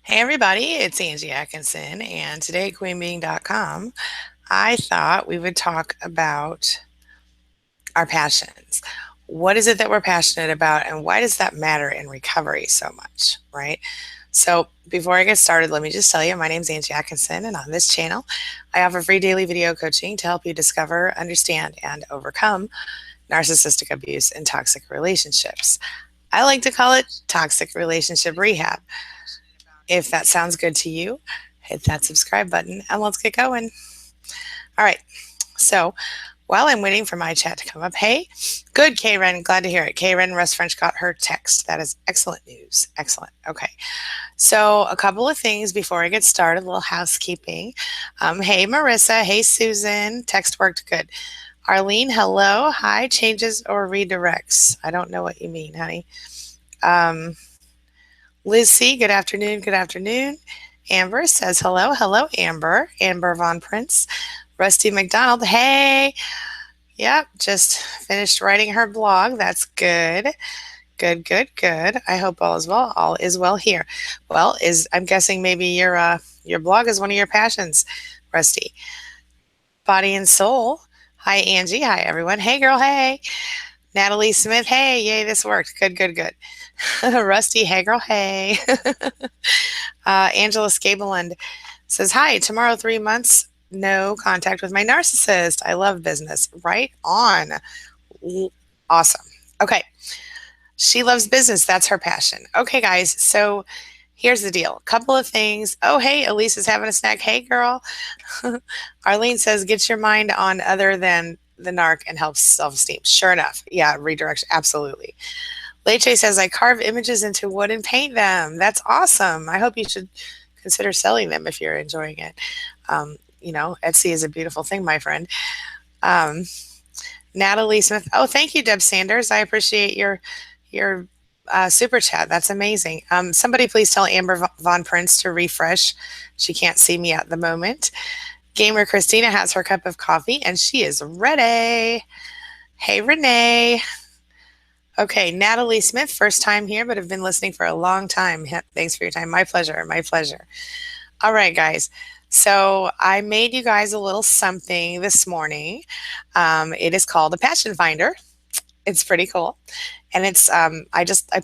Hey everybody, it's Angie Atkinson, and today at queenbeing.com, I thought we would talk about our passions. What is it that we're passionate about, and why does that matter in recovery so much, right? So, before I get started, let me just tell you my name is Angie Atkinson, and on this channel, I offer free daily video coaching to help you discover, understand, and overcome narcissistic abuse and toxic relationships. I like to call it toxic relationship rehab. If that sounds good to you, hit that subscribe button and let's get going. All right. So while I'm waiting for my chat to come up, hey, good, Karen. Glad to hear it. Karen Russ French got her text. That is excellent news. Excellent. Okay. So a couple of things before I get started, a little housekeeping. Hey, Marissa. Hey, Susan. Text worked good. Arlene, hello. Hi, changes or redirects. I don't know what you mean, honey. Um, Liz C, good afternoon. Good afternoon. Amber says hello. Hello, Amber. Amber Von Prince. Rusty McDonald, hey. Yep, just finished writing her blog. That's good. Good, good, good. I hope all is well. All is well here. Well, I'm guessing maybe your blog is one of your passions, Rusty. Body and Soul. Hi, Angie. Hi, everyone. Hey, girl. Hey. Natalie Smith. Hey, yay, this worked. Good, good, good. Rusty. Hey, girl. Hey. Angela Scabeland says, hi, tomorrow, 3 months, no contact with my narcissist. I love business. Right on. Awesome. Okay. She loves business. That's her passion. Okay, guys. So here's the deal. Couple of things. Oh, hey, Elise is having a snack. Hey, girl. Arlene says, get your mind on other than the narc and helps self-esteem. Sure enough. Yeah, redirection. Absolutely. Leche says, I carve images into wood and paint them. That's awesome. I hope you should consider selling them if you're enjoying it. Etsy is a beautiful thing, my friend. Natalie Smith. Oh, thank you, Deb Sanders. I appreciate your super chat. That's amazing. Somebody please tell Amber Von Prince to refresh. She can't see me at the moment. Gamer Christina has her cup of coffee and she is ready. Hey, Renee. Okay, Natalie Smith, first time here, but have been listening for a long time. Thanks for your time. My pleasure. My pleasure. All right, guys. So I made you guys a little something this morning. It is called a Passion Finder. It's pretty cool. And it's I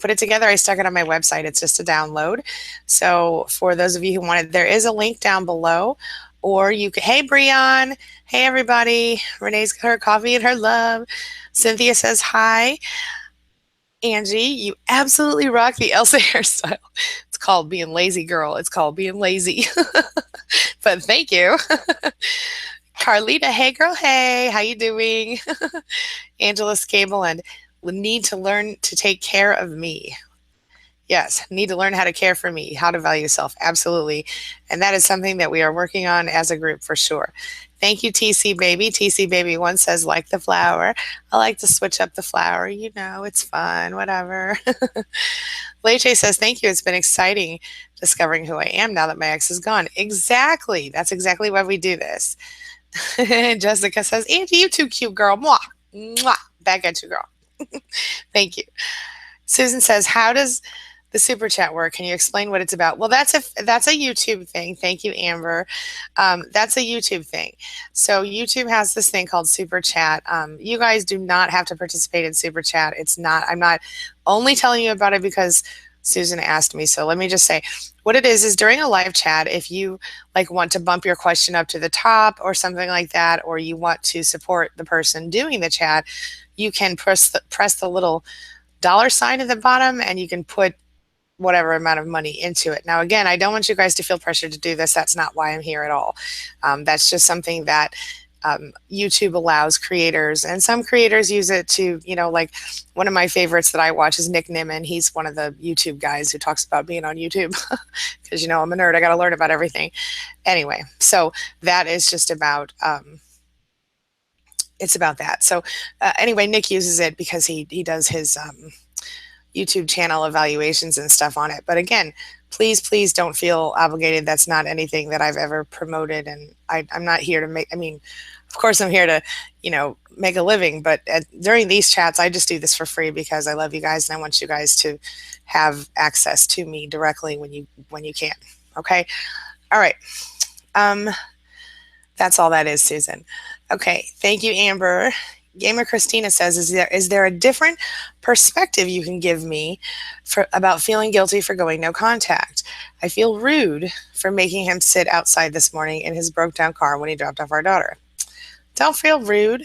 put it together. I stuck it on my website. It's just a download. So for those of you who want it, there is a link down below. Or you can, hey, Breon. Hey, everybody. Renee's got her coffee and her love. Cynthia says hi. Angie, you absolutely rock the Elsa hairstyle. It's called being lazy, girl. It's called being lazy. But thank you. Carlita, hey girl, hey, how you doing? Angela Scable and need to learn to take care of me. Yes, need to learn how to care for me, how to value self. Absolutely. And that is something that we are working on as a group for sure. Thank you, TC Baby. TC Baby 1 says, like the flower. I like to switch up the flower. It's fun, whatever. Leche says, thank you. It's been exciting discovering who I am now that my ex is gone. Exactly. That's exactly why we do this. Jessica says, Angie, you too cute, girl. Mwah. Mwah. Back at you, girl. Thank you. Susan says, how does the super chat work? Can you explain what it's about? Well, that's a YouTube thing. Thank you, Amber. That's a YouTube thing. So YouTube has this thing called super chat. You guys do not have to participate in super chat. I'm not only telling you about it because Susan asked me. So let me just say what it is during a live chat, if you want to bump your question up to the top or something like that, or you want to support the person doing the chat, you can press the little $sign at the bottom and you can put whatever amount of money into it. Now, again, I don't want you guys to feel pressured to do this. That's not why I'm here at all. That's just something that YouTube allows creators, and some creators use it to, like one of my favorites that I watch is Nick Nimmin. He's one of the YouTube guys who talks about being on YouTube because, I'm a nerd. I got to learn about everything. Anyway, so that is just about it's about that. So anyway, Nick uses it because he does his YouTube channel evaluations and stuff on it. But again, please don't feel obligated. That's not anything that I've ever promoted. And I'm not here to Of course, I'm here to, make a living, but during these chats, I just do this for free because I love you guys and I want you guys to have access to me directly when you can. Okay. All right. Um, that's all that is, Susan. Okay. Thank you, Amber. Gamer Christina says, is there a different perspective you can give me about feeling guilty for going no contact? I feel rude for making him sit outside this morning in his broke down car when he dropped off our daughter. Don't feel rude.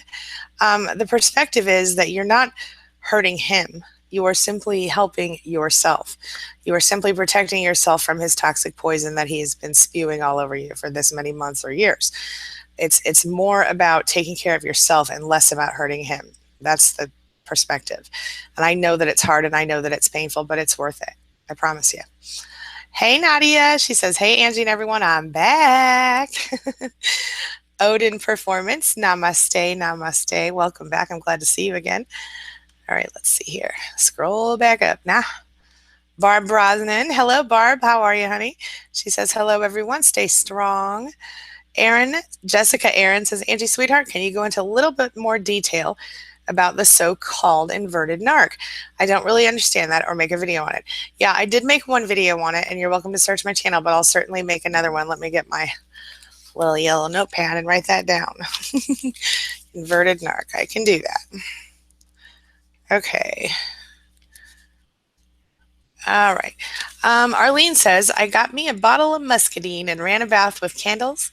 The perspective is that you're not hurting him. You are simply helping yourself. You are simply protecting yourself from his toxic poison that he has been spewing all over you for this many months or years. It's more about taking care of yourself and less about hurting him. That's the perspective. And I know that it's hard and I know that it's painful, but it's worth it. I promise you. Hey, Nadia. She says, hey, Angie and everyone, I'm back. Odin Performance, namaste, namaste. Welcome back. I'm glad to see you again. All right, let's see here. Scroll back up. Nah. Barb Brosnan. Hello, Barb. How are you, honey? She says, hello, everyone. Stay strong. Jessica Aaron says, Angie, sweetheart, can you go into a little bit more detail about the so-called inverted narc? I don't really understand that or make a video on it. Yeah, I did make one video on it, and you're welcome to search my channel, but I'll certainly make another one. Let me get my little yellow notepad and write that down. Inverted narc. I can do that. Okay. All right. Arlene says, I got me a bottle of muscadine and ran a bath with candles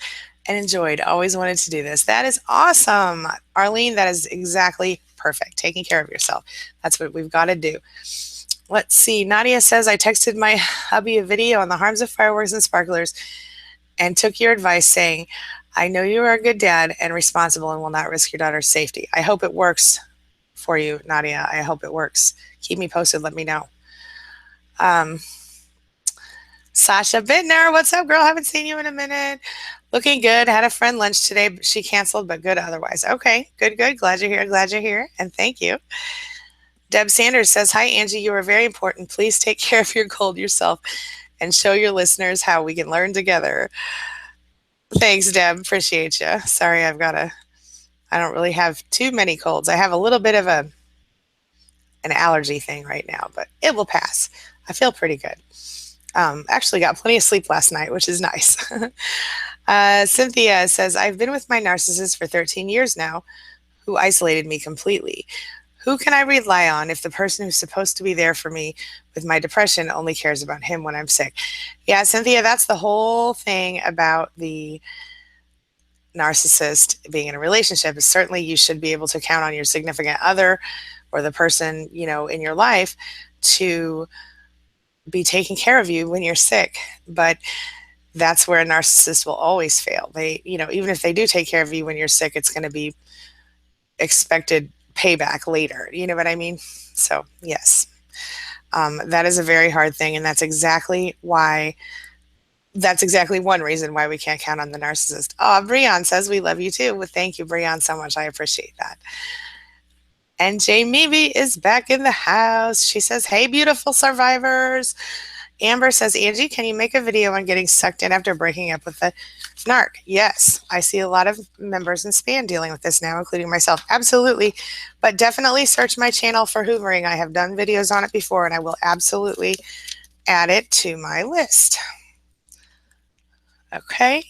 and enjoyed. Always wanted to do this. That is awesome. Arlene, that is exactly perfect. Taking care of yourself. That's what we've got to do. Let's see. Nadia says, I texted my hubby a video on the harms of fireworks and sparklers and took your advice saying, I know you are a good dad and responsible and will not risk your daughter's safety. I hope it works for you, Nadia. I hope it works. Keep me posted. Let me know. Sasha Bittner, what's up, girl? Haven't seen you in a minute. Looking good. Had a friend lunch today, but she canceled, but good otherwise. Okay, good, good. Glad you're here. Glad you're here. And thank you. Deb Sanders says, hi, Angie. You are very important. Please take care of your cold yourself and show your listeners how we can learn together. Thanks, Deb. Appreciate you. Sorry, I don't really have too many colds. I have a little bit of an allergy thing right now, but it will pass. I feel pretty good. Actually got plenty of sleep last night, which is nice. Cynthia says, I've been with my narcissist for 13 years now, who isolated me completely. Who can I rely on if the person who's supposed to be there for me with my depression only cares about him when I'm sick? Yeah, Cynthia, that's the whole thing about the narcissist being in a relationship is certainly you should be able to count on your significant other or the person, in your life to be taking care of you when you're sick. But that's where a narcissist will always fail. They, even if they do take care of you when you're sick, it's going to be expected payback later. You know what I mean? So yes, that is a very hard thing. And that's exactly one reason why we can't count on the narcissist. Oh, Breon says we love you too. Well, thank you, Breon, so much. I appreciate that. And Jamie is back in the house. She says, hey, beautiful survivors. Amber says, Angie, can you make a video on getting sucked in after breaking up with a narc? Yes, I see a lot of members in SPAN dealing with this now, including myself. Absolutely. But definitely search my channel for hoovering. I have done videos on it before, and I will absolutely add it to my list. Okay,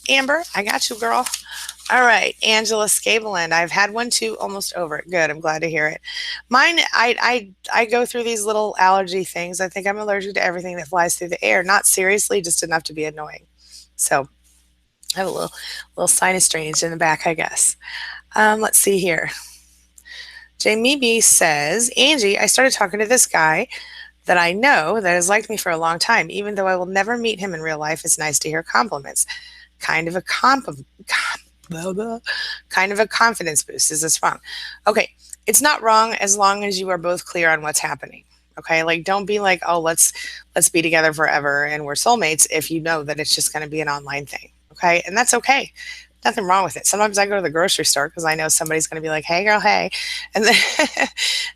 Amber, I got you, girl. All right, Angela Scavelin. I've had one too, almost over it. Good, I'm glad to hear it. Mine, I go through these little allergy things. I think I'm allergic to everything that flies through the air. Not seriously, just enough to be annoying. So I have a little sinus drainage in the back, I guess. Let's see here. Jamie B says, Angie, I started talking to this guy that I know that has liked me for a long time. Even though I will never meet him in real life, it's nice to hear compliments. Kind of a confidence boost. Is this wrong? Okay, it's not wrong as long as you are both clear on what's happening. Okay, like don't be like, oh, let's be together forever and we're soulmates if you know that it's just going to be an online thing. Okay, and that's okay. Nothing wrong with it. Sometimes I go to the grocery store because I know somebody's going to be like, hey, girl, hey. And then,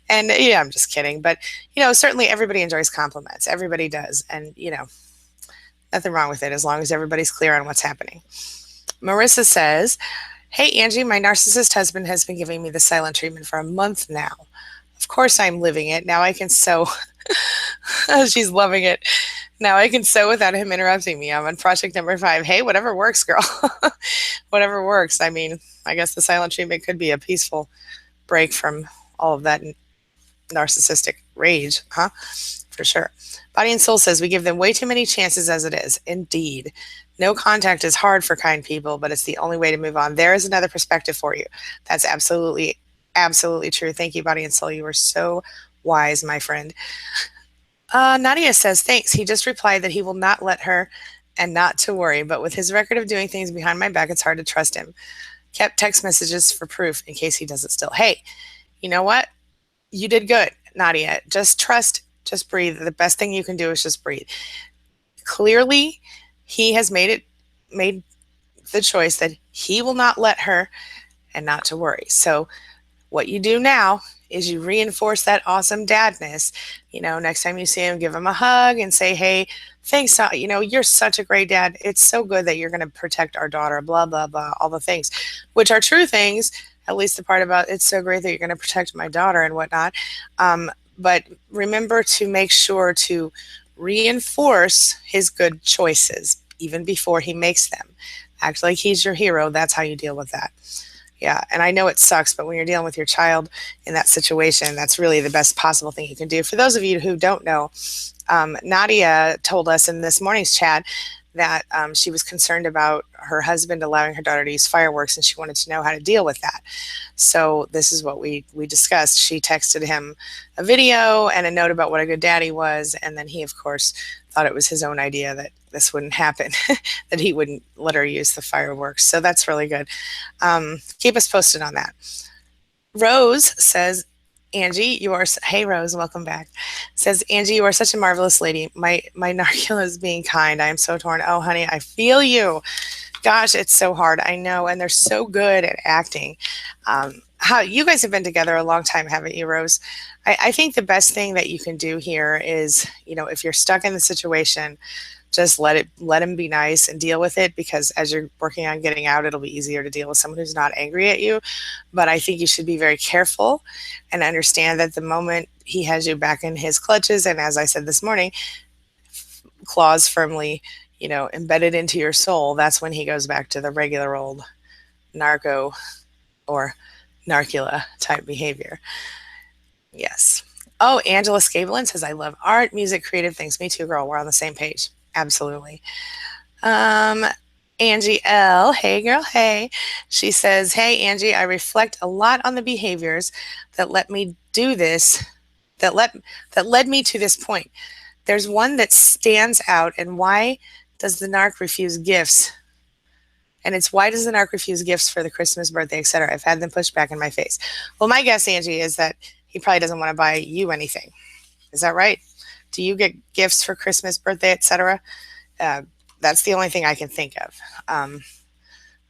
and yeah, I'm just kidding. But, certainly everybody enjoys compliments. Everybody does. And, nothing wrong with it as long as everybody's clear on what's happening. Marissa says, Hey, Angie, my narcissist husband has been giving me the silent treatment for a month now. Of course, I'm living it. Now I can sew. She's loving it. Now I can sew without him interrupting me. I'm on project number 5. Hey, whatever works, girl. Whatever works. I mean, I guess the silent treatment could be a peaceful break from all of that narcissistic rage, huh? For sure. Body and Soul says we give them way too many chances as it is. Indeed. No contact is hard for kind people, but it's the only way to move on. There is another perspective for you. That's absolutely, absolutely true. Thank you, Body and Soul. You were so wise, my friend. Nadia says, thanks. He just replied that he will not let her and not to worry, but with his record of doing things behind my back, it's hard to trust him. Kept text messages for proof in case he does it still. Hey, you know what? You did good, Nadia. Just trust, just breathe. The best thing you can do is just breathe. Clearly, he has made the choice that he will not let her and not to worry. So what you do now is you reinforce that awesome dadness. Next time you see him, give him a hug and say, hey, thanks. You're such a great dad. It's so good that you're going to protect our daughter, blah, blah, blah, all the things, which are true things, at least the part about it's so great that you're going to protect my daughter and whatnot. But remember to make sure to reinforce his good choices even before he makes them. Act like he's your hero. That's how you deal with that. Yeah, and I know it sucks, but when you're dealing with your child in that situation, that's really the best possible thing you can do. For those of you who don't know, Nadia told us in this morning's chat that she was concerned about her husband allowing her daughter to use fireworks, and she wanted to know how to deal with that. So this is what we discussed. She texted him a video and a note about what a good dad he was, and then he, of course, thought it was his own idea that this wouldn't happen, that he wouldn't let her use the fireworks. So that's really good. Keep us posted on that. Rose says, Angie, you are, hey Rose, welcome back. Says, Angie, you are such a marvelous lady. My narcula is being kind. I am so torn. Oh, honey, I feel you. Gosh, it's so hard. I know. And they're so good at acting. How you guys have been together a long time, haven't you, Rose? I think the best thing that you can do here is, if you're stuck in the situation, just let him be nice and deal with it, because as you're working on getting out, it'll be easier to deal with someone who's not angry at you. But I think you should be very careful and understand that the moment he has you back in his clutches, and as I said this morning, claws firmly, embedded into your soul, that's when he goes back to the regular old narco or narcula type behavior. Yes. Oh, Angela Scabelin says, I love art, music, creative things. Me too, girl. We're on the same page. Absolutely. Angie L. Hey, girl. Hey. She says, hey, Angie, I reflect a lot on the behaviors that let me do this, that led me to this point. There's one that stands out, and why does the narc refuse gifts? And it's why does the narc refuse gifts for the Christmas, birthday, etc.? I've had them pushed back in my face. Well, my guess, Angie, is that he probably doesn't want to buy you anything. Is that right? Do you get gifts for Christmas, birthday, etc.? That's the only thing I can think of.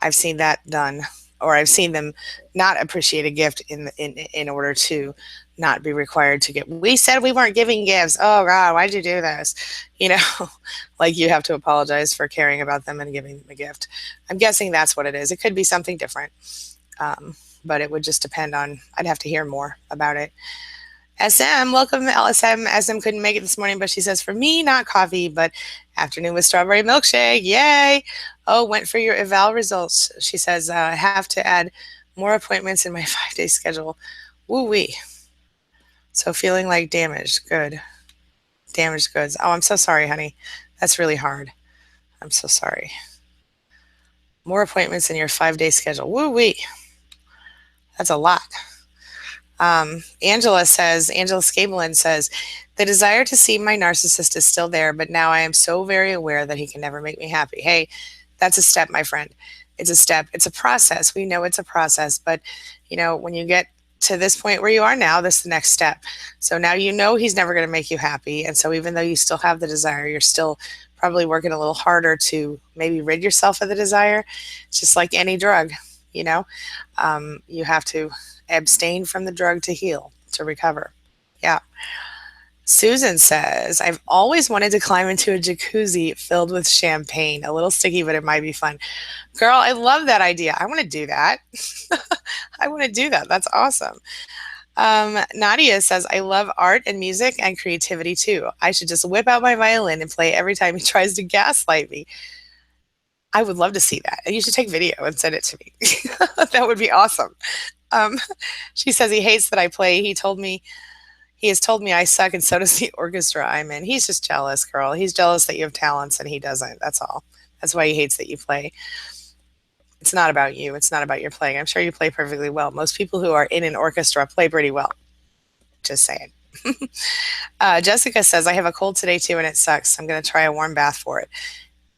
I've seen that done, or I've seen them not appreciate a gift in order to not be required to get. We said we weren't giving gifts. Oh God, why'd you do this? Like you have to apologize for caring about them and giving them a gift. I'm guessing that's what it is. It could be something different, but it would just depend on. I'd have to hear more about it. SM, welcome LSM. SM couldn't make it this morning, but she says, for me, not coffee, but afternoon with strawberry milkshake. Yay. Oh, went for your eval results. She says, I have to add more appointments in my 5-day schedule. Woo-wee. So feeling like damaged. Good. Damaged goods. Oh, I'm so sorry, honey. That's really hard. I'm so sorry. More appointments in your 5-day schedule. Woo-wee. That's a lot. Angela Scabelin says, the desire to see my narcissist is still there, but now I am so very aware that he can never make me happy. Hey, that's a step, my friend. It's a step. It's a process. We know it's a process, but when you get to this point where you are now, this is the next step. So now he's never going to make you happy. And so even though you still have the desire, you're still probably working a little harder to maybe rid yourself of the desire. It's just like any drug, you have to abstain from the drug to heal, to recover. Yeah. Susan says, I've always wanted to climb into a jacuzzi filled with champagne. A little sticky, but it might be fun. Girl, I love that idea. I want to do that. I want to do that. That's awesome. Nadia says, I love art and music and creativity too. I should just whip out my violin and play every time he tries to gaslight me. I would love to see that. And you should take video and send it to me. That would be awesome. Um, she says he hates that I play. He has told me I suck, and so does the orchestra I'm in. He's just jealous, girl. He's jealous that you have talents and he doesn't. That's all. That's why he hates that you play. It's not about you. It's not about your playing. I'm sure you play perfectly well. Most people who are in an orchestra play pretty well. Just saying. Jessica says, I have a cold today too, and it sucks. I'm going to try a warm bath for it.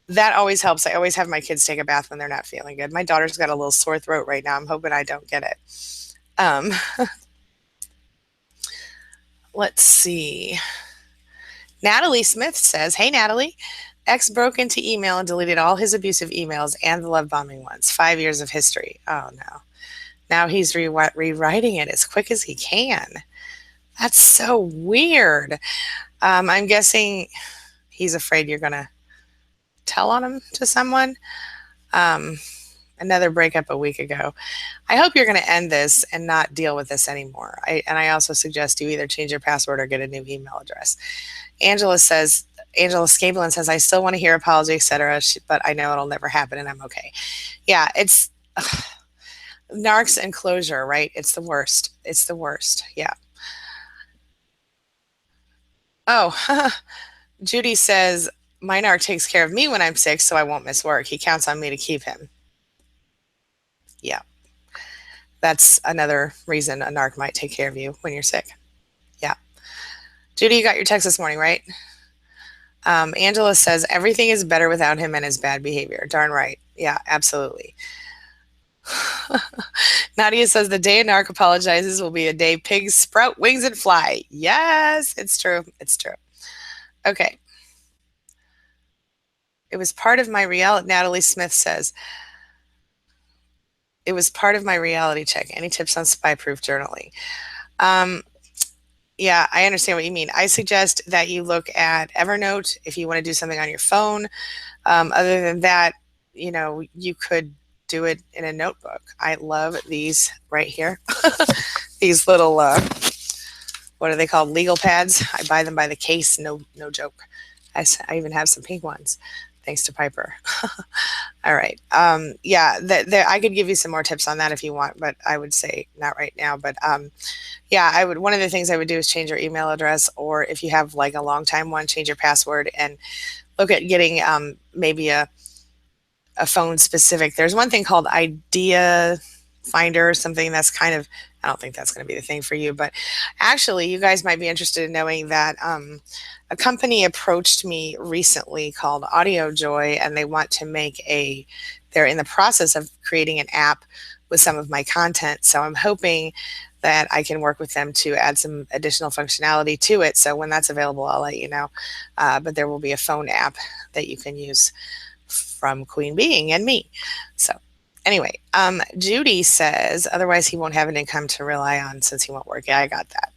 That always helps. I always have my kids take a bath when they're not feeling good. My daughter's got a little sore throat right now. I'm hoping I don't get it. Um, let's see. Natalie Smith says, Hey, Natalie. Ex broke into email and deleted all his abusive emails and the love bombing ones. 5 years of history. Oh, no. Now he's rewriting it as quick as he can. That's so weird. I'm guessing he's afraid you're going to tell on him to someone. Another breakup a week ago. I hope you're going to end this and not deal with this anymore. I also suggest you either change your password or get a new email address. Angela Scablin says, I still want to hear apology, etc., but I know it'll never happen and I'm okay. Yeah, it's narcs and closure, right? It's the worst. It's the worst. Yeah. Oh, Judy says, my narc takes care of me when I'm sick, so I won't miss work. He counts on me to keep him. Yeah. That's another reason a narc might take care of you when you're sick. Yeah. Judy, you got your text this morning, right? Angela says, everything is better without him and his bad behavior. Darn right. Yeah, absolutely. Nadia says, the day a narc apologizes will be a day pigs sprout wings and fly. Yes, it's true. It's true. Okay. It was part of my reality, Natalie Smith says. It was part of my reality check. Any tips on spy-proof journaling? Yeah, I understand what you mean. I suggest that you look at Evernote if you want to do something on your phone. Other than that, you could do it in a notebook. I love these right here. These little, what are they called? Legal pads. I buy them by the case. No joke. I even have some pink ones, thanks to Piper. All right. Yeah, I could give you some more tips on that if you want, but I would say not right now. But yeah, one of the things I would do is change your email address, or if you have like a long time one, change your password and look at getting maybe a phone specific. There's one thing called Idea Finder or something that's kind of, I don't think that's going to be the thing for you, but actually you guys might be interested in knowing that a company approached me recently called Audio Joy, and they want to they're in the process of creating an app with some of my content. So I'm hoping that I can work with them to add some additional functionality to it. So when that's available, I'll let you know. But there will be a phone app that you can use from Queen Being and me. So anyway, Judy says, otherwise he won't have an income to rely on since he won't work. Yeah, I got that.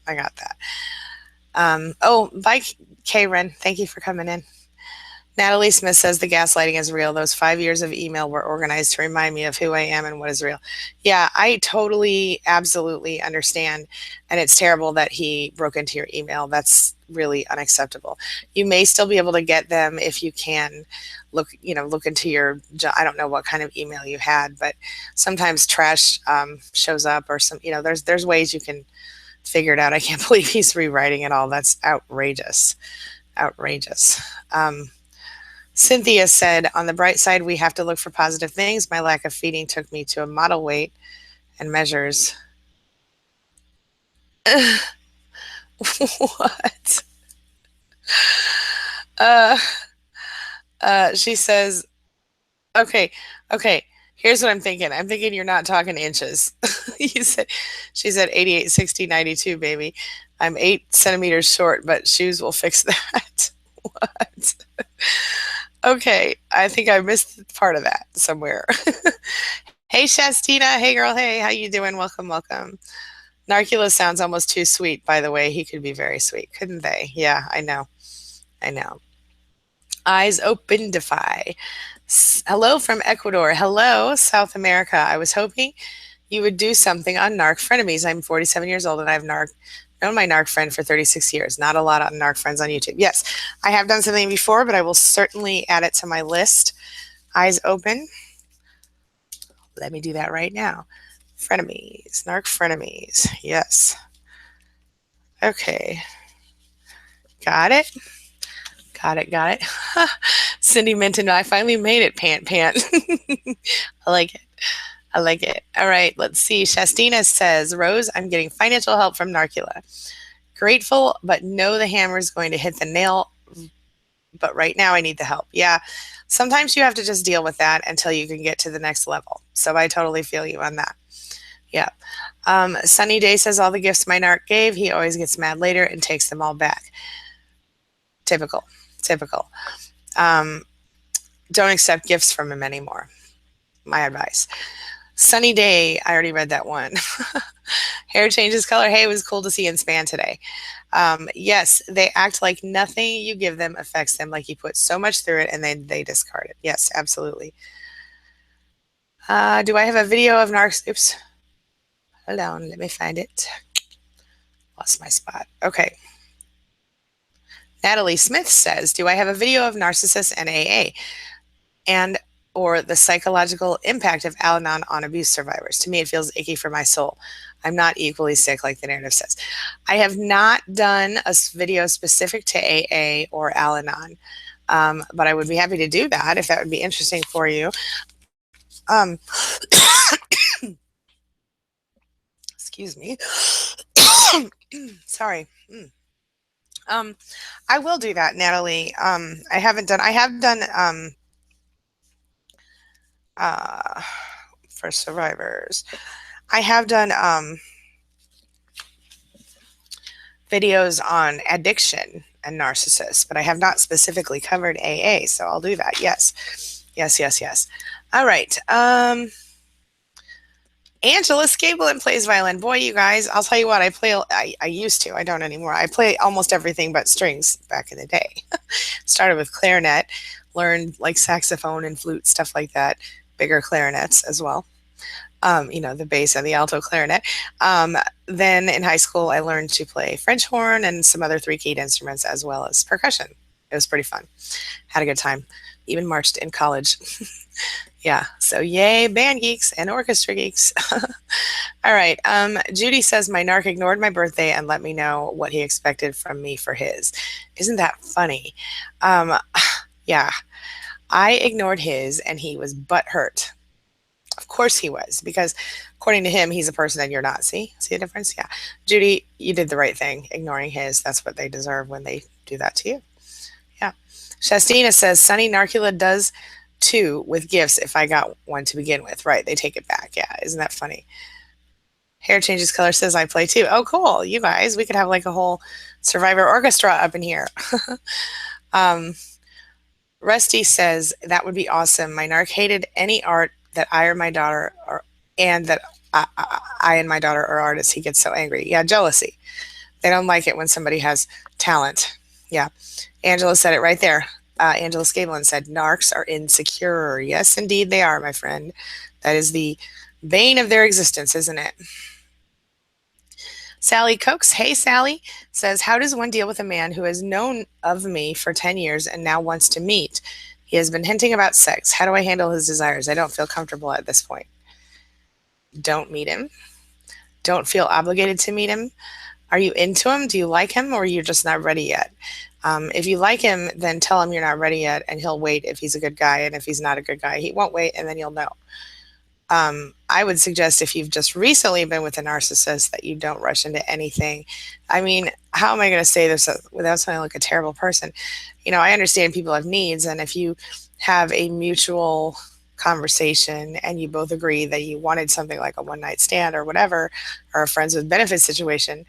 Oh, bye, Karen. Thank you for coming in. Natalie Smith says the gaslighting is real. Those 5 years of email were organized to remind me of who I am and what is real. Yeah, I totally, absolutely understand. And it's terrible that he broke into your email. That's really unacceptable. You may still be able to get them if you can look into your, I don't know what kind of email you had, but sometimes trash shows up, or there's ways you can figure it out. I can't believe he's rewriting it all. That's outrageous. Outrageous. Cynthia said, on the bright side, we have to look for positive things. My lack of feeding took me to a model weight and measures. What? She says, okay. Here's what I'm thinking. I'm thinking you're not talking inches. She said 88, 60, 92, baby. I'm 8 centimeters short, but shoes will fix that. What? Okay, I think I missed part of that somewhere. Hey, Shastina. Hey, girl. Hey, how you doing? Welcome. Narcula sounds almost too sweet, by the way. He could be very sweet, couldn't they? Yeah, I know. I know. Eyes open, defy. Hello from Ecuador. Hello, South America. I was hoping you would do something on narc frenemies. I'm 47 years old and I've known my narc friend for 36 years. Not a lot of narc friends on YouTube. Yes, I have done something before, but I will certainly add it to my list. Eyes open. Let me do that right now. Frenemies, narc frenemies. Yes. Okay. Got it. Got it. Got it. Cindy Minton, I finally made it, pant. I like it. I like it. All right, let's see. Shastina says, Rose, I'm getting financial help from Narcula. Grateful, but know the hammer is going to hit the nail. But right now I need the help. Yeah. Sometimes you have to just deal with that until you can get to the next level. So I totally feel you on that. Yeah. Sunny Day says, all the gifts my narc gave, he always gets mad later and takes them all back. Typical. Don't accept gifts from him anymore. My advice. Sunny Day, I already read that one. Hair changes color. Hey, it was cool to see in Span today. Yes, they act like nothing you give them affects them, like you put so much through it and then they discard it. Yes, absolutely. Do I have a video of narcs? Oops. Hold on, let me find it. Lost my spot. Okay. Natalie Smith says, do I have a video of narcissists and AA and or the psychological impact of Al-Anon on abuse survivors? To me, it feels icky for my soul. I'm not equally sick like the narrative says. I have not done a video specific to AA or Al-Anon, but I would be happy to do that if that would be interesting for you. Excuse me. Sorry. I will do that, Natalie. I have done for survivors. I have done videos on addiction and narcissists, but I have not specifically covered AA, so I'll do that. Yes. All right. Angela Scabelin plays violin. Boy, you guys, I'll tell you what, I used to, I don't anymore. I play almost everything but strings back in the day. Started with clarinet, learned like saxophone and flute, stuff like that, bigger clarinets as well. The bass and the alto clarinet. Then in high school, I learned to play French horn and some other three-keyed instruments as well as percussion. It was pretty fun. Had a good time. Even marched in college. Yeah, so yay, band geeks and orchestra geeks. All right, Judy says, my narc ignored my birthday and let me know what he expected from me for his. Isn't that funny? Yeah, I ignored his and he was butthurt. Of course he was, because according to him, he's a person and you're not. See the difference? Yeah. Judy, you did the right thing, ignoring his. That's what they deserve when they do that to you. Yeah. Shastina says, Sunny Narcula does too with gifts if I got one to begin with. Right, they take it back. Yeah, isn't that funny? Hair changes color says I play too. Oh, cool. You guys, we could have like a whole Survivor orchestra up in here. Rusty says, that would be awesome. My narc hated any art that I or my daughter are, and that I and my daughter are artists. He gets so angry. Yeah, jealousy. They don't like it when somebody has talent. Yeah. Angela said it right there. Angela Scabelin said, narcs are insecure. Yes, indeed they are, my friend. That is the bane of their existence, isn't it? Sally Cokes, hey Sally, says, how does one deal with a man who has known of me for 10 years and now wants to meet? He has been hinting about sex. How do I handle his desires? I don't feel comfortable at this point. Don't meet him. Don't feel obligated to meet him. Are you into him? Do you like him, or you're just not ready yet? If you like him, then tell him you're not ready yet, and he'll wait if he's a good guy. And if he's not a good guy, he won't wait, and then you'll know. I would suggest if you've just recently been with a narcissist that you don't rush into anything. I mean, how am I going to say this without sounding like a terrible person? I understand people have needs, and if you have a mutual conversation and you both agree that you wanted something like a one-night stand or whatever, or a friends with benefits situation,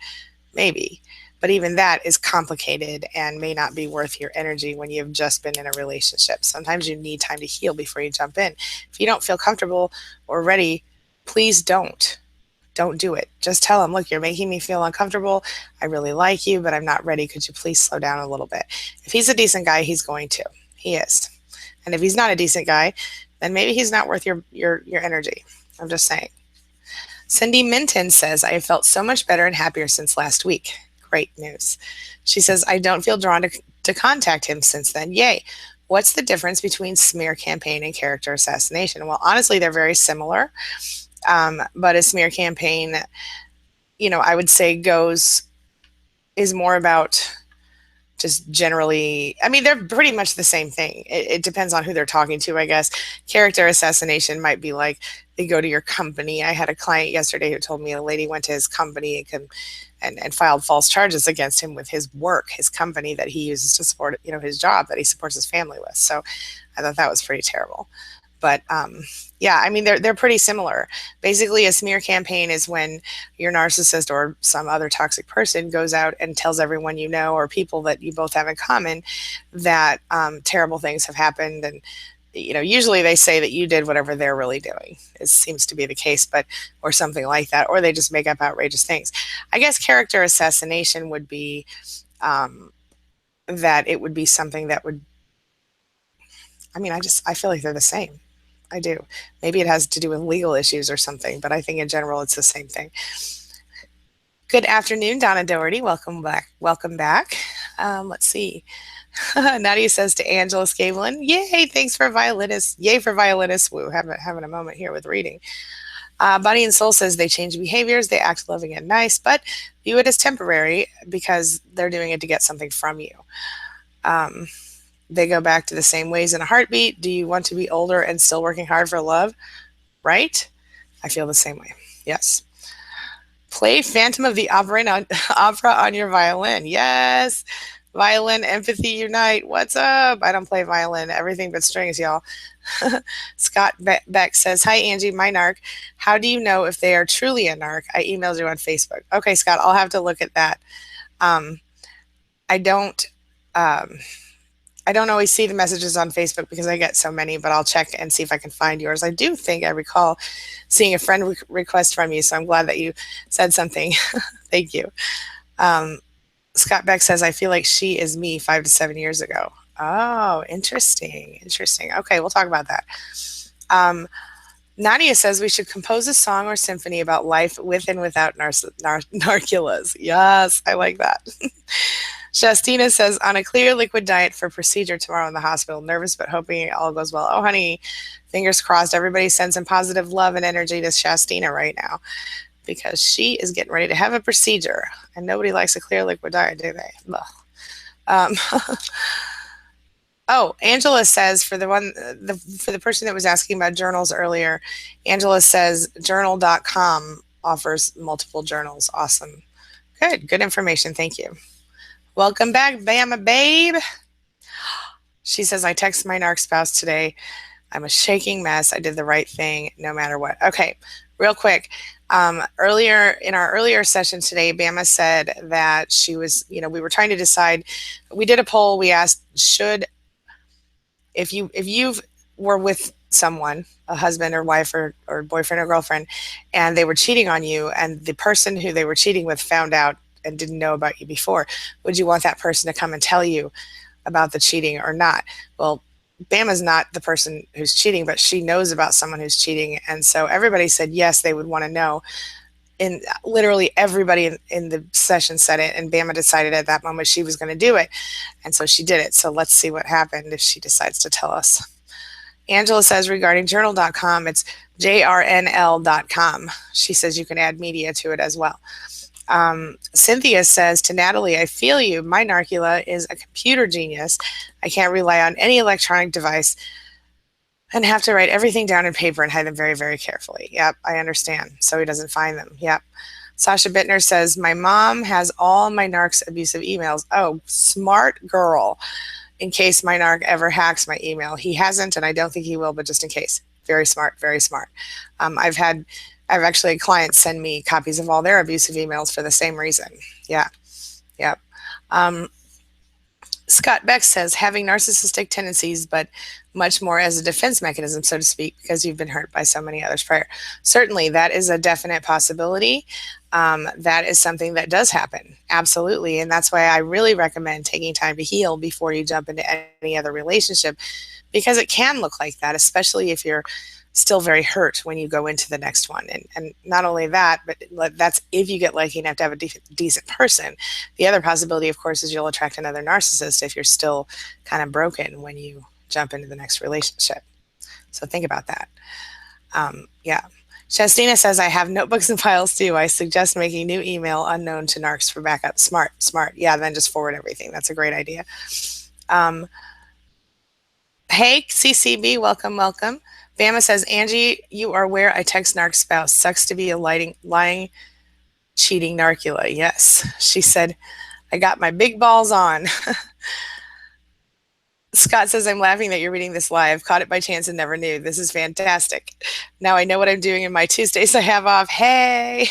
maybe. But even that is complicated and may not be worth your energy when you've just been in a relationship. Sometimes you need time to heal before you jump in. If you don't feel comfortable or ready, please don't. don't do it. Just tell him, look, you're making me feel uncomfortable. I really like you, but I'm not ready. Could you please slow down a little bit? If he's a decent guy, he's going to. He is. And if he's not a decent guy, then maybe he's not worth your energy. I'm just saying. Cindy Minton says, I have felt so much better and happier since last week. Great news. She says, I don't feel drawn to contact him since then. Yay. What's the difference between smear campaign and character assassination? Well, honestly, they're very similar. But a smear campaign, I would say is more about just generally, I mean, they're pretty much the same thing. It depends on who they're talking to, I guess. Character assassination might be like they go to your company. I had a client yesterday who told me a lady went to his company and filed false charges against him with his work, his company that he uses to support, his job that he supports his family with. So I thought that was pretty terrible. But yeah, I mean, they're pretty similar. Basically, a smear campaign is when your narcissist or some other toxic person goes out and tells everyone you know or people that you both have in common that terrible things have happened. And, usually they say that you did whatever they're really doing. It seems to be the case, or something like that. Or they just make up outrageous things. I guess character assassination would be that it would be something that would, I feel like they're the same. I do. Maybe it has to do with legal issues or something, but I think in general it's the same thing. Good afternoon, Donna Doherty. Welcome back. Welcome back. Let's see. Nadia says to Angela Scavelin, yay, thanks for violinist. Yay for violinists. Woo, having a moment here with reading. Body and Soul says they change behaviors, they act loving and nice, but view it as temporary because they're doing it to get something from you. They go back to the same ways in a heartbeat. Do you want to be older and still working hard for love? Right? I feel the same way. Yes. Play Phantom of the Opera on your violin. Yes. Violin, empathy, unite. What's up? I don't play violin. Everything but strings, y'all. Scott Beck says, hi, Angie, my narc. How do you know if they are truly a narc? I emailed you on Facebook. Okay, Scott, I'll have to look at that. I don't always see the messages on Facebook because I get so many, but I'll check and see if I can find yours. I do think I recall seeing a friend request from you, so I'm glad that you said something. Thank you. Scott Beck says, I feel like she is me 5 to 7 years ago. Oh, interesting. Okay, we'll talk about that. Nadia says we should compose a song or symphony about life with and without narculas. Yes, I like that. Shastina says, on a clear liquid diet for procedure tomorrow in the hospital. Nervous, but hoping it all goes well. Oh, honey, fingers crossed. Everybody send some positive love and energy to Shastina right now because she is getting ready to have a procedure. And nobody likes a clear liquid diet, do they? Oh, Angela says, for the person that was asking about journals earlier, Angela says journal.com offers multiple journals. Awesome. Good information. Thank you. Welcome back, Bama babe. She says, I texted my narc spouse today. I'm a shaking mess. I did the right thing no matter what. Okay, real quick. Earlier in our earlier session today, Bama said that she was, we were trying to decide. We did a poll. We asked, if you were with someone, a husband or wife or boyfriend or girlfriend, and they were cheating on you, and the person who they were cheating with found out and didn't know about you before, would you want that person to come and tell you about the cheating or not? Well, Bama's not the person who's cheating, but she knows about someone who's cheating. And so everybody said yes, they would want to know. And literally everybody in the session said it, and Bama decided at that moment she was going to do it. And so she did it. So let's see what happened if she decides to tell us. Angela says regarding journal.com, it's jrnl.com. She says you can add media to it as well. Cynthia says to Natalie, I feel you. My narcula is a computer genius. I can't rely on any electronic device and have to write everything down in paper and hide them very, very carefully. Yep, I understand. So he doesn't find them. Yep. Sasha Bittner says, my mom has all my narc's abusive emails. Oh, smart girl. In case my narc ever hacks my email. He hasn't, and I don't think he will, but just in case. Very smart, very smart. I've actually had clients send me copies of all their abusive emails for the same reason. Yeah. Yep. Scott Beck says having narcissistic tendencies, but much more as a defense mechanism, so to speak, because you've been hurt by so many others prior. Certainly, that is a definite possibility. That is something that does happen. Absolutely. And that's why I really recommend taking time to heal before you jump into any other relationship, because it can look like that, especially if you're still very hurt when you go into the next one. And not only that, but that's if you get lucky enough to have a decent person. The other possibility, of course, is you'll attract another narcissist if you're still kind of broken when you jump into the next relationship. So think about that. Yeah. Shastina says, I have notebooks and files too. I suggest making new email unknown to narcs for backup. Smart, smart. Yeah, then just forward everything. That's a great idea. Hey, CCB, welcome, welcome. Bama says, Angie, you are where I text narc spouse. Sucks to be a lying, cheating narcula. Yes. She said, I got my big balls on. Scott says, I'm laughing that you're reading this live. Caught it by chance and never knew. This is fantastic. Now I know what I'm doing in my Tuesdays I have off. Hey,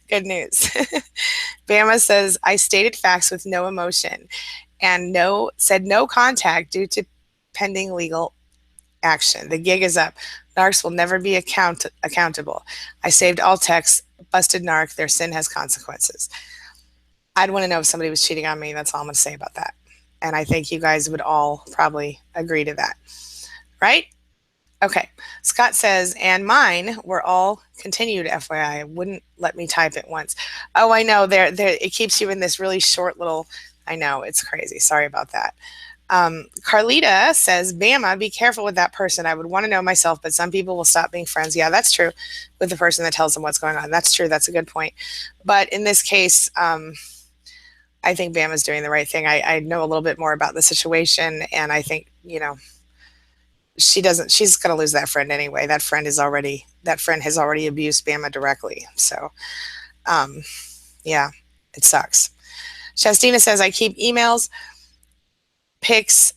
good news. Bama says, I stated facts with no emotion and said no contact due to pending legal action. The gig is up. Narcs will never be accountable. I saved all texts. Busted narc. Their sin has consequences. I'd want to know if somebody was cheating on me. That's all I'm going to say about that. And I think you guys would all probably agree to that. Right? Okay. Scott says, and mine were all continued, FYI. Wouldn't let me type it once. Oh, I know. It keeps you in this really short little. I know. It's crazy. Sorry about that. Carlita says, Bama, be careful with that person. I would want to know myself, but some people will stop being friends. Yeah, that's true with the person that tells them what's going on. That's true. That's a good point. But in this case, I think Bama's doing the right thing. I know a little bit more about the situation, and I think, she's going to lose that friend anyway. That friend has already abused Bama directly. So, yeah, it sucks. Shastina says, I keep emails, pics,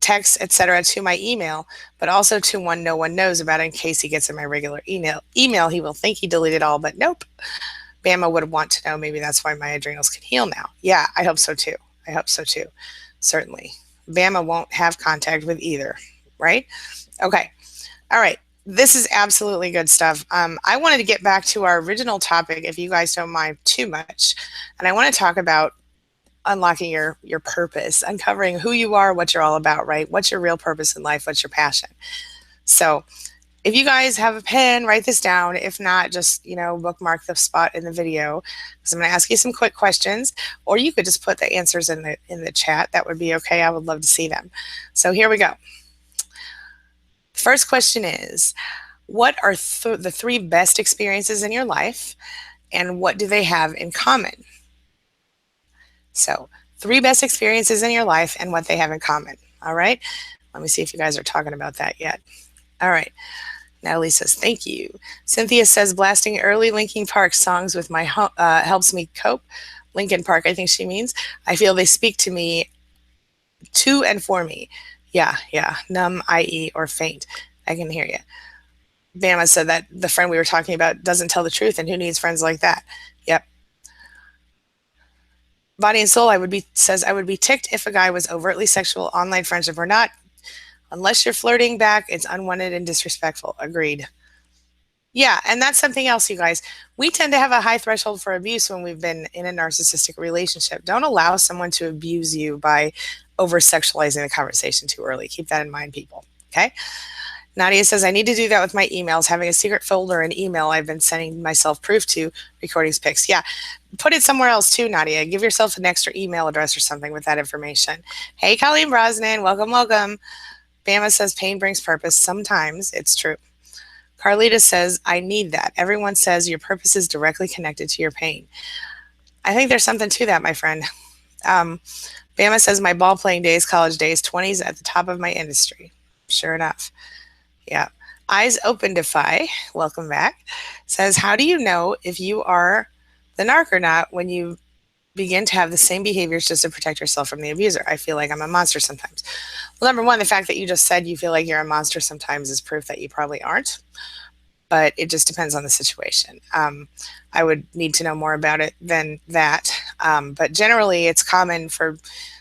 texts, etc. to my email, but also to one no one knows about in case he gets in my regular email. He will think he deleted all, but nope. Bama would want to know. Maybe that's why my adrenals can heal now. Yeah, I hope so too. Certainly. Bama won't have contact with either, right? Okay. All right. This is absolutely good stuff. I wanted to get back to our original topic, if you guys don't mind too much. And I want to talk about unlocking your purpose, uncovering who you are, what you're all about, right? What's your real purpose in life? What's your passion? So if you guys have a pen, write this down. If not, just, bookmark the spot in the video, because I'm going to ask you some quick questions, or you could just put the answers in the chat. That would be okay. I would love to see them. So here we go. First question is, what are the 3 best experiences in your life, and what do they have in common? So 3 best experiences in your life and what they have in common. All right. Let me see if you guys are talking about that yet. All right. Natalie says, thank you. Cynthia says, blasting early Linkin Park songs with my helps me cope. Linkin Park, I think she means. I feel they speak to me, to and for me. Yeah. Numb, i.e., or faint. I can hear you. Bama said that the friend we were talking about doesn't tell the truth, and who needs friends like that? Yep. Body and Soul, I would be ticked if a guy was overtly sexual, online friendship or not. Unless you're flirting back, it's unwanted and disrespectful. Agreed. Yeah, and that's something else, you guys. We tend to have a high threshold for abuse when we've been in a narcissistic relationship. Don't allow someone to abuse you by over-sexualizing the conversation too early. Keep that in mind, people. Okay? Nadia says, I need to do that with my emails, having a secret folder in email I've been sending myself proof to, recordings, pics. Yeah, put it somewhere else too, Nadia. Give yourself an extra email address or something with that information. Hey, Colleen Brosnan, welcome, welcome. Bama says, pain brings purpose. Sometimes it's true. Carlita says, I need that. Everyone says your purpose is directly connected to your pain. I think there's something to that, my friend. Bama says, my ball playing days, college days, 20s at the top of my industry. Sure enough. Yeah. Eyes Open Defy, welcome back, says, how do you know if you are the narc or not when you begin to have the same behaviors just to protect yourself from the abuser? I feel like I'm a monster sometimes. Well, number one, the fact that you just said you feel like you're a monster sometimes is proof that you probably aren't, but it just depends on the situation. I would need to know more about it than that. But generally, it's common for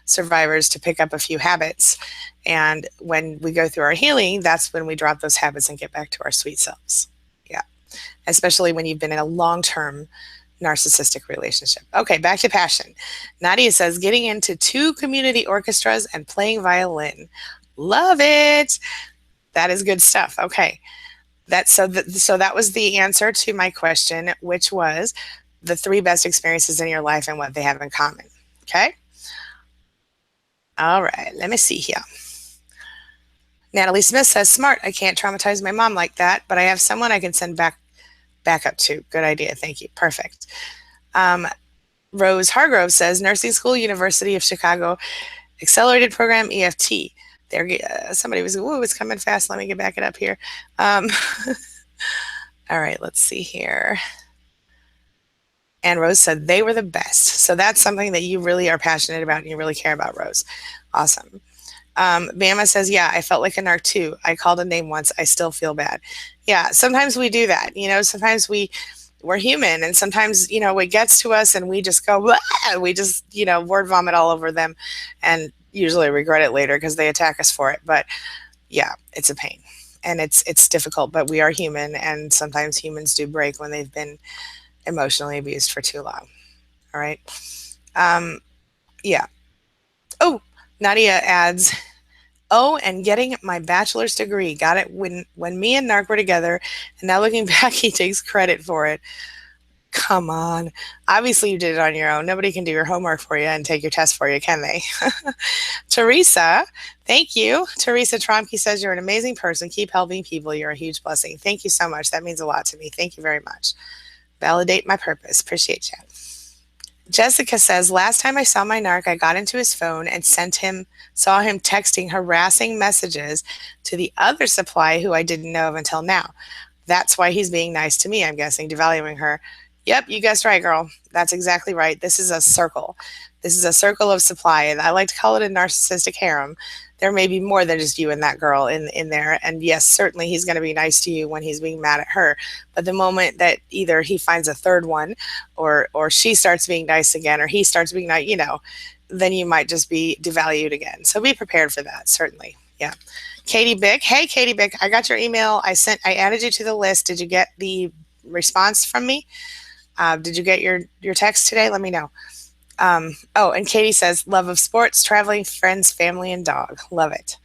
survivors to pick up a few habits. And when we go through our healing, that's when we drop those habits and get back to our sweet selves. Yeah. Especially when you've been in a long-term narcissistic relationship. Okay, back to passion. Nadia says, getting into 2 community orchestras and playing violin. Love it. That is good stuff. Okay. So that was the answer to my question, which was the 3 best experiences in your life and what they have in common. Okay? All right, let me see here. Natalie Smith says, smart. I can't traumatize my mom like that, but I have someone I can send back up to. Good idea. Thank you. Perfect. Rose Hargrove says, nursing school, University of Chicago, accelerated program, EFT. There, somebody was, ooh, it's coming fast. Let me get back it up here. All right, let's see here. And Rose said they were the best. So that's something that you really are passionate about and you really care about, Rose. Awesome. Bama says, yeah, I felt like a narc too. I called a name once. I still feel bad. Yeah, sometimes we do that. Sometimes we're human and sometimes, it gets to us and we just go, blah! We just, word vomit all over them and usually regret it later because they attack us for it. But yeah, it's a pain and it's difficult, but we are human and sometimes humans do break when they've been emotionally abused for too long. All right. Yeah. Oh, Nadia adds, oh, and getting my bachelor's degree. Got it when me and Narc were together. And now looking back, he takes credit for it. Come on. Obviously, you did it on your own. Nobody can do your homework for you and take your test for you, can they? Teresa, thank you. Teresa Tromke says, you're an amazing person. Keep helping people. You're a huge blessing. Thank you so much. That means a lot to me. Thank you very much. Validate my purpose. Appreciate you. Jessica says, last time I saw my narc, I got into his phone and saw him texting harassing messages to the other supply who I didn't know of until now. That's why he's being nice to me, I'm guessing, devaluing her. Yep, you guessed right, girl. That's exactly right. This is a circle. This is a circle of supply, and I like to call it a narcissistic harem. There may be more than just you and that girl in there. And yes, certainly he's going to be nice to you when he's being mad at her. But the moment that either he finds a third one or she starts being nice again or he starts being nice, then you might just be devalued again. So be prepared for that, certainly. Yeah. Katie Bick. Hey, Katie Bick, I got your email. I added you to the list. Did you get the response from me? Did you get your text today? Let me know. And Katie says, love of sports, traveling, friends, family, and dog. Love it.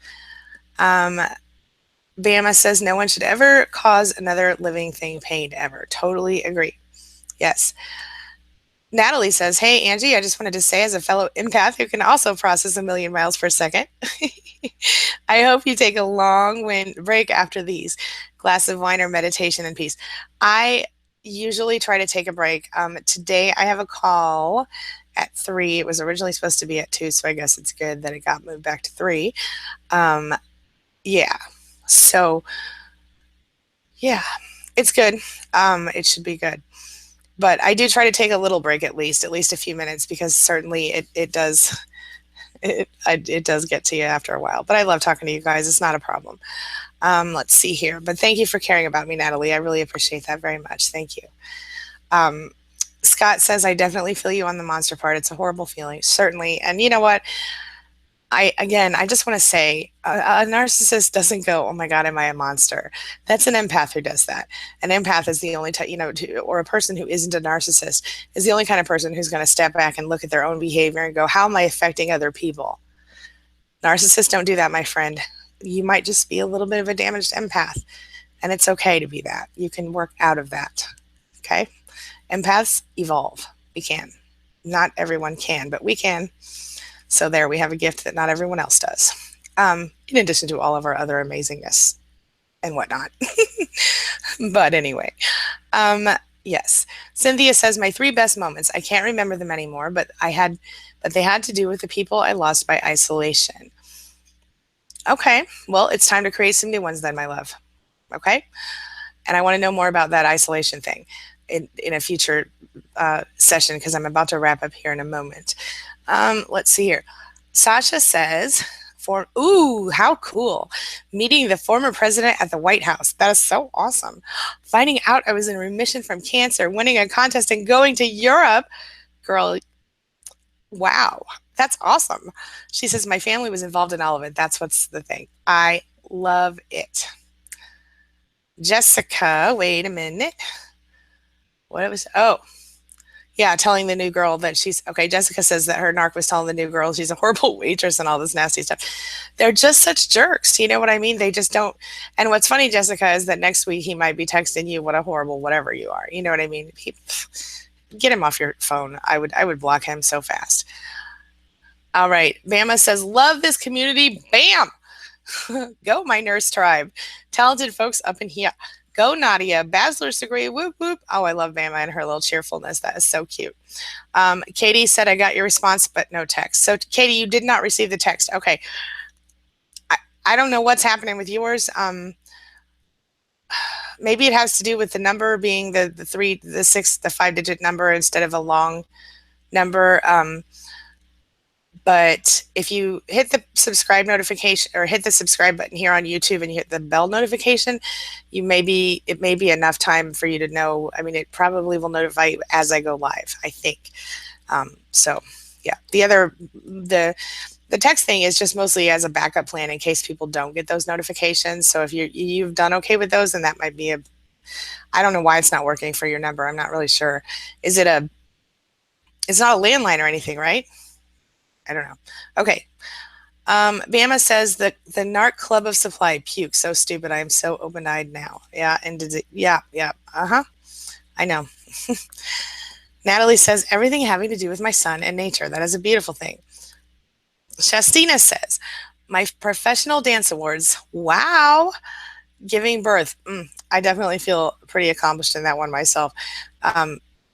Bama says, no one should ever cause another living thing pain ever. Totally agree. Yes. Natalie says, hey, Angie, I just wanted to say as a fellow empath who can also process 1,000,000 miles per second, I hope you take a long break after these. Glass of wine or meditation and peace. I usually try to take a break. Today I have a call at 3. It was originally supposed to be at 2, so I guess it's good that it got moved back to 3. Yeah. So, yeah, it's good. It should be good. But I do try to take a little break at least a few minutes, because certainly it does get to you after a while. But I love talking to you guys. It's not a problem. Let's see here. But thank you for caring about me, Natalie. I really appreciate that very much. Thank you. Scott says, I definitely feel you on the monster part. It's a horrible feeling, certainly. And you know what? I just want to say a narcissist doesn't go, oh my God, am I a monster? That's an empath who does that. An empath is the only or a person who isn't a narcissist is the only kind of person who's going to step back and look at their own behavior and go, how am I affecting other people? Narcissists don't do that, my friend. You might just be a little bit of a damaged empath, and it's okay to be that. You can work out of that. Okay? Empaths evolve. We can. Not everyone can, but we can. So there, we have a gift that not everyone else does, in addition to all of our other amazingness and whatnot. But anyway, yes. Cynthia says, my 3 best moments. I can't remember them anymore, but they had to do with the people I lost by isolation. Okay, well, it's time to create some new ones then, my love. Okay? And I want to know more about that isolation thing in a future session, because I'm about to wrap up here in a moment. Let's see here. Sasha says, ooh, how cool. Meeting the former president at the White House. That is so awesome. Finding out I was in remission from cancer, winning a contest, and going to Europe. Girl, wow. That's awesome. She says, my family was involved in all of it. That's what's the thing. I love it. Jessica, wait a minute. What it was? Oh, yeah, telling the new girl that she's okay. Jessica says that her narc was telling the new girl she's a horrible waitress and all this nasty stuff. They're just such jerks. You know what I mean? They just don't. And what's funny, Jessica, is that next week he might be texting you what a horrible whatever you are. You know what I mean? Get him off your phone. I would block him so fast. All right. Bama says, love this community. Bam. Go, my nurse tribe. Talented folks up in here. Go, Nadia. Bachelor's degree. Whoop, whoop. Oh, I love Bama and her little cheerfulness. That is so cute. Katie said, I got your response, but no text. So, Katie, you did not receive the text. Okay. I don't know what's happening with yours. Maybe it has to do with the number being the 5-digit number instead of a long number. But if you hit the subscribe notification or hit the subscribe button here on YouTube and you hit the bell notification, it may be enough time for you to know. I mean, it probably will notify you as I go live, I think. So yeah, the text thing is just mostly as a backup plan in case people don't get those notifications. So if you've done okay with those, then that might be I don't know why it's not working for your number. I'm not really sure. It's not a landline or anything, right? I don't know. Okay. Bama says the narc club of supply puke. So stupid. I am so open-eyed now. Yeah. And yeah. Uh-huh. I know. Natalie says everything having to do with my son and nature. That is a beautiful thing. Shastina says, my professional dance awards. Wow. Giving birth. I definitely feel pretty accomplished in that one myself.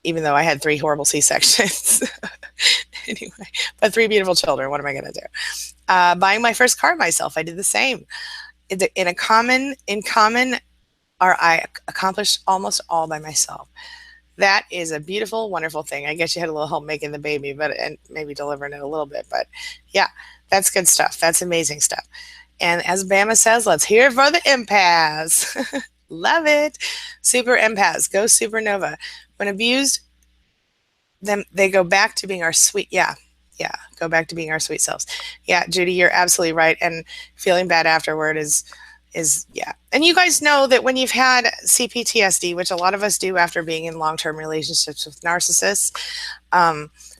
Even though I had 3 horrible C-sections. Anyway, but 3 beautiful children. What am I going to do? Buying my first car myself. I did the same. In common, I accomplished almost all by myself. That is a beautiful, wonderful thing. I guess you had a little help making the baby, and maybe delivering it a little bit. But yeah, that's good stuff. That's amazing stuff. And as Bama says, let's hear it for the empaths. Love it. Super empaths. Go supernova. When abused, then they go back to being our sweet. Yeah. Go back to being our sweet selves. Yeah, Judy, you're absolutely right. And feeling bad afterward is yeah. And you guys know that when you've had CPTSD, which a lot of us do after being in long-term relationships with narcissists,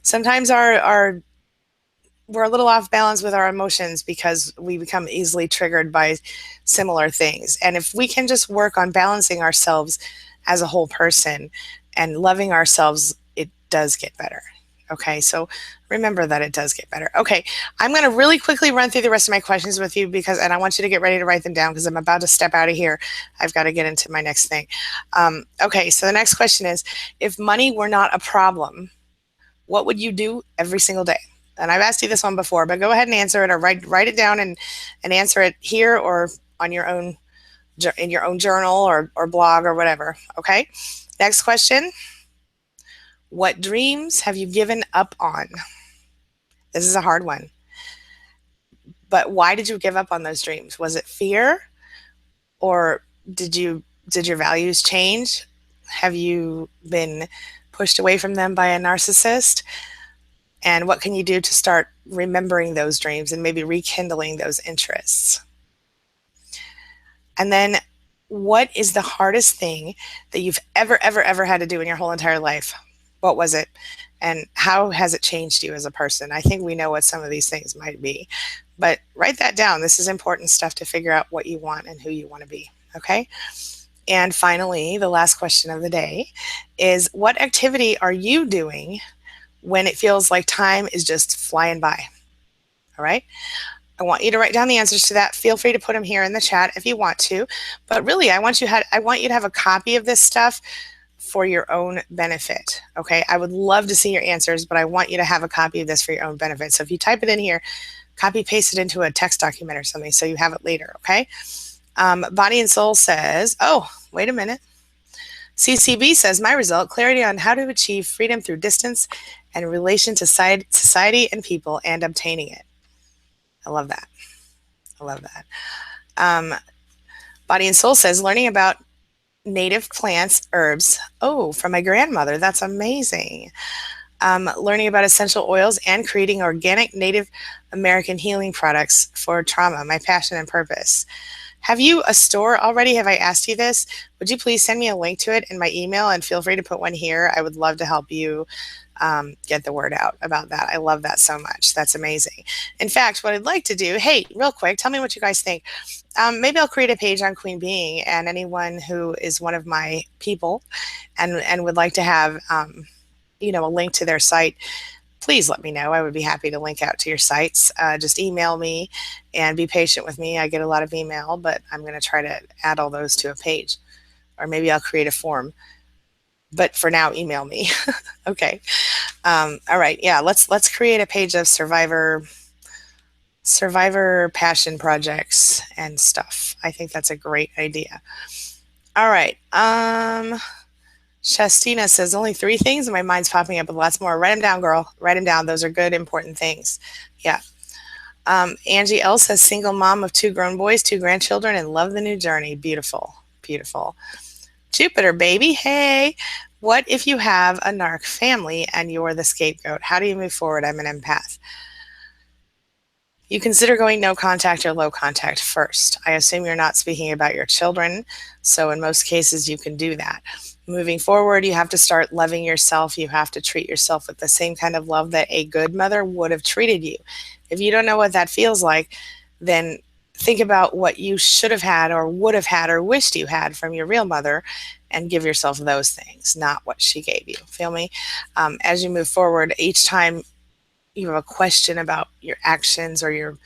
sometimes we're a little off balance with our emotions because we become easily triggered by similar things. And if we can just work on balancing ourselves as a whole person and loving ourselves, it does get better. Okay, so remember that it does get better. Okay, I'm going to really quickly run through the rest of my questions with you and I want you to get ready to write them down because I'm about to step out of here. I've got to get into my next thing. Okay, so the next question is, if money were not a problem, what would you do every single day? And I've asked you this one before, but go ahead and answer it or write it down and answer it here or on your own, in your own journal or blog or whatever. Okay, next question. What dreams have you given up on? This is a hard one. But why did you give up on those dreams? Was it fear? Or did your values change? Have you been pushed away from them by a narcissist? And what can you do to start remembering those dreams and maybe rekindling those interests? And then what is the hardest thing that you've ever had to do in your whole entire life? What was it? And how has it changed you as a person? I think we know what some of these things might be, but write that down. This is important stuff to figure out what you want and who you want to be. Okay. And finally, the last question of the day is, what activity are you doing when it feels like time is just flying by? All right. I want you to write down the answers to that. Feel free to put them here in the chat if you want to, but really I want you to have a copy of this stuff for your own benefit. Okay. I would love to see your answers, but I want you to have a copy of this for your own benefit. So if you type it in here, copy paste it into a text document or something so you have it later. Okay. Body and Soul says, oh, wait a minute. CCB says, my result, clarity on how to achieve freedom through distance and relation to society and people and obtaining it. I love that. I love that. Body and Soul says, learning about native plants, herbs. Oh, from my grandmother. That's amazing. learning about essential oils and creating organic Native American healing products for trauma, my passion and purpose. Have you a store already? Have I asked you this? Would you please send me a link to it in my email, and feel free to put one here? I would love to help you get the word out about that. I love that so much. That's amazing. In fact, what I'd like to do, hey, real quick, tell me what you guys think. Maybe I'll create a page on Queen Being, and anyone who is one of my people and would like to have, a link to their site, please let me know. I would be happy to link out to your sites. Just email me and be patient with me. I get a lot of email, but I'm going to try to add all those to a page. Or maybe I'll create a form. But for now, email me. Okay. All right. Yeah, let's create a page of survivor passion projects and stuff. I think that's a great idea. All right. Shastina says only 3 things, and my mind's popping up with lots more. Write them down, girl. Write them down. Those are good, important things. Yeah. Angie L says single mom of 2 grown boys, 2 grandchildren, and love the new journey. Beautiful. Beautiful. Jupiter, baby. Hey. What if you have a narc family and you're the scapegoat? How do you move forward? I'm an empath. You consider going no contact or low contact first. I assume you're not speaking about your children, so in most cases you can do that. Moving forward, you have to start loving yourself. You have to treat yourself with the same kind of love that a good mother would have treated you. If you don't know what that feels like, then think about what you should have had or would have had or wished you had from your real mother and give yourself those things, not what she gave you. Feel me? As you move forward, each time you have a question about your actions or your,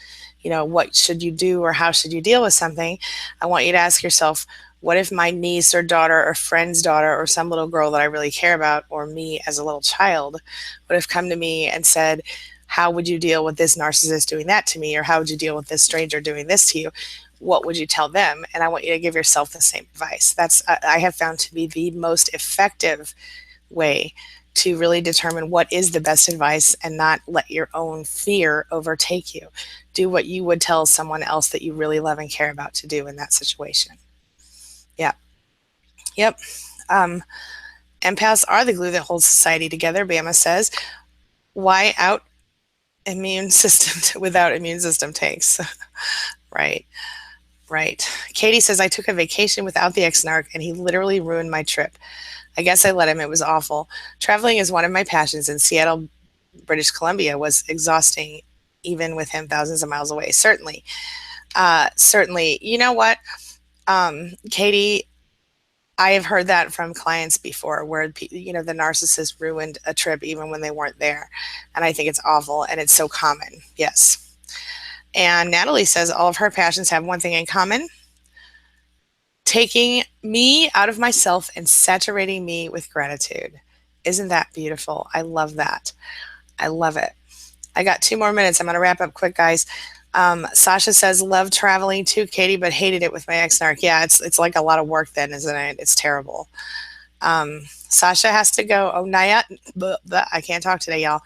what should you do or how should you deal with something, I want you to ask yourself, what if my niece or daughter or friend's daughter or some little girl that I really care about, or me as a little child, would have come to me and said, how would you deal with this narcissist doing that to me? Or how would you deal with this stranger doing this to you? What would you tell them? And I want you to give yourself the same advice. That's, I have found to be the most effective way to really determine what is the best advice and not let your own fear overtake you. Do what you would tell someone else that you really love and care about to do in that situation. Yeah. Yep. Empaths are the glue that holds society together, Bama says. Why out immune system without immune system tanks? Right. Right. Katie says, I took a vacation without the ex-narc and he literally ruined my trip. I guess I let him. It was awful. Traveling is one of my passions, and Seattle, British Columbia was exhausting, even with him thousands of miles away. Certainly. Certainly. You know what, Katie, I have heard that from clients before where, the narcissist ruined a trip even when they weren't there. And I think it's awful, and it's so common. Yes. And Natalie says all of her passions have one thing in common: taking me out of myself and saturating me with gratitude. Isn't that beautiful? I love that. I love it. I got 2 more minutes. I'm going to wrap up quick, guys. Sasha says, love traveling too, Katie, but hated it with my ex-narc. Yeah, it's like a lot of work then, isn't it? It's terrible. Sasha has to go. Oh, Naya, I can't talk today, y'all.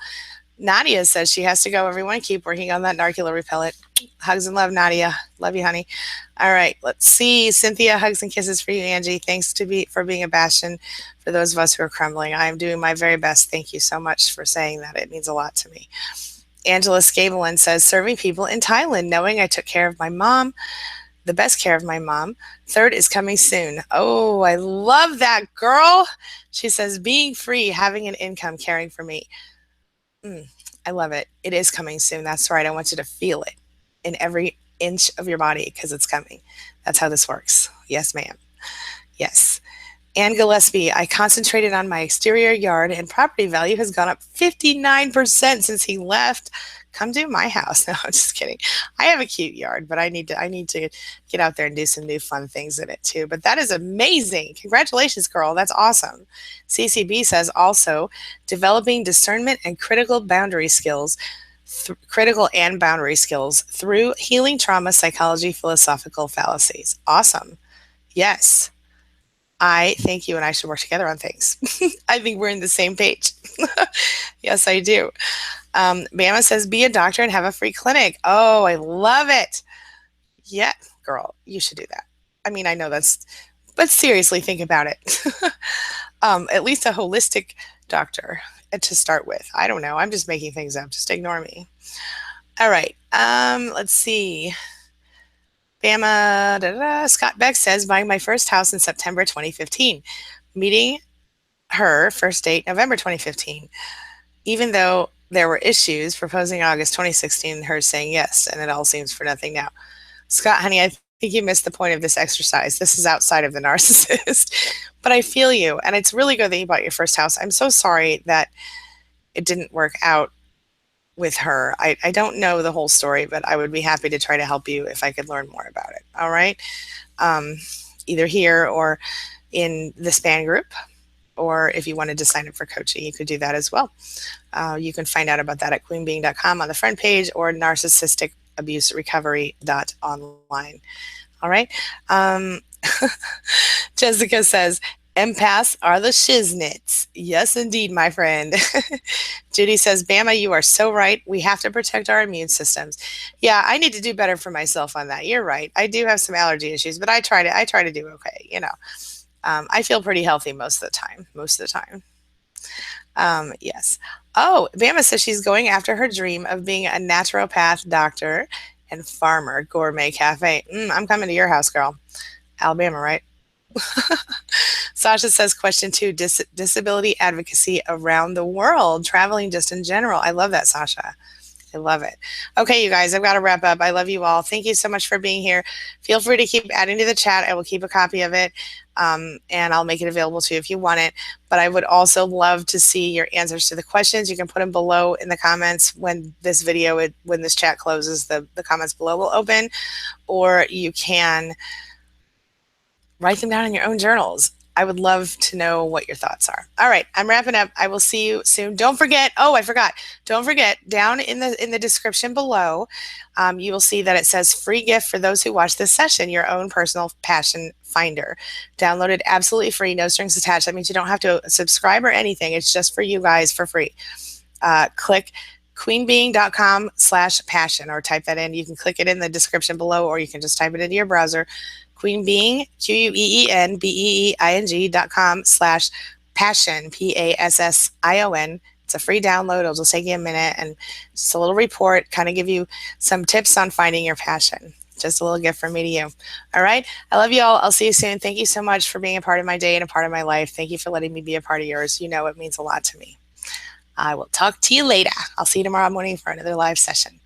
Nadia says she has to go. Everyone keep working on that narcula repellent. Hugs and love, Nadia. Love you, honey. All right, let's see. Cynthia, hugs and kisses for you, Angie. Thanks for being a bastion for those of us who are crumbling. I am doing my very best. Thank you so much for saying that. It means a lot to me. Angela Scabelin says, serving people in Thailand, knowing I took care of my mom, the best care of my mom. 3rd is coming soon. Oh, I love that, girl. She says, being free, having an income, caring for me. I love it. It is coming soon. That's right. I want you to feel it in every inch of your body because it's coming. That's how this works. Yes, ma'am. Yes. Ann Gillespie, I concentrated on my exterior yard and property value has gone up 59% since he left. Come to my house. No, I'm just kidding. I have a cute yard, but I need to get out there and do some new fun things in it too. But that is amazing. Congratulations, girl. That's awesome. CCB says also developing discernment and critical and boundary skills through healing trauma, psychology, philosophical fallacies. Awesome. Yes. I think you and I should work together on things. I think we're in the same page. Yes, I do. Bama says, be a doctor and have a free clinic. Oh, I love it. Yeah, girl, you should do that. I mean, I know but seriously, think about it. At least a holistic doctor to start with. I don't know. I'm just making things up. Just ignore me. All right. Let's see. Bama, da, da, da. Scott Beck says, buying my first house in September 2015. Meeting her first date November 2015. Even though there were issues, proposing August 2016, her saying yes, and it all seems for nothing now. Scott, honey, I think you missed the point of this exercise. This is outside of the narcissist. But I feel you, and it's really good that you bought your first house. I'm so sorry that it didn't work out with her. I don't know the whole story, but I would be happy to try to help you if I could learn more about it. All right. Either here or in the SPAN group, or if you wanted to sign up for coaching, you could do that as well. You can find out about that at queenbeing.com on the front page or narcissisticabuserecovery.online. All right. Jessica says, empaths are the shiznits. Yes, indeed, my friend. Judy says, Bama, you are so right. We have to protect our immune systems. Yeah, I need to do better for myself on that. You're right. I do have some allergy issues, but I try to do okay. You know, I feel pretty healthy most of the time. Yes. Oh, Bama says she's going after her dream of being a naturopath, doctor, and farmer. Gourmet cafe. I'm coming to your house, girl. Alabama, right? Sasha says, question 2, disability advocacy around the world, traveling just in general. I love that, Sasha. I love it. Okay, you guys, I've got to wrap up. I love you all. Thank you so much for being here. Feel free to keep adding to the chat. I will keep a copy of it, and I'll make it available to you if you want it. But I would also love to see your answers to the questions. You can put them below in the comments when this video, when this chat closes, the comments below will open, or you can write them down in your own journals. I would love to know what your thoughts are. All right, I'm wrapping up. I will see you soon. Don't forget, oh, I forgot. Don't forget, down in the description below, you will see that it says free gift for those who watch this session, your own personal passion finder. Download it absolutely free, no strings attached. That means you don't have to subscribe or anything. It's just for you guys for free. Click queenbeing.com/passion or type that in. You can click it in the description below, or you can just type it into your browser. Queenbeing, QUEENBEEING.com/passion, PASSION. It's a free download. It'll just take you a minute, and just a little report, kind of give you some tips on finding your passion. Just a little gift from me to you. All right. I love you all. I'll see you soon. Thank you so much for being a part of my day and a part of my life. Thank you for letting me be a part of yours. You know, it means a lot to me. I will talk to you later. I'll see you tomorrow morning for another live session.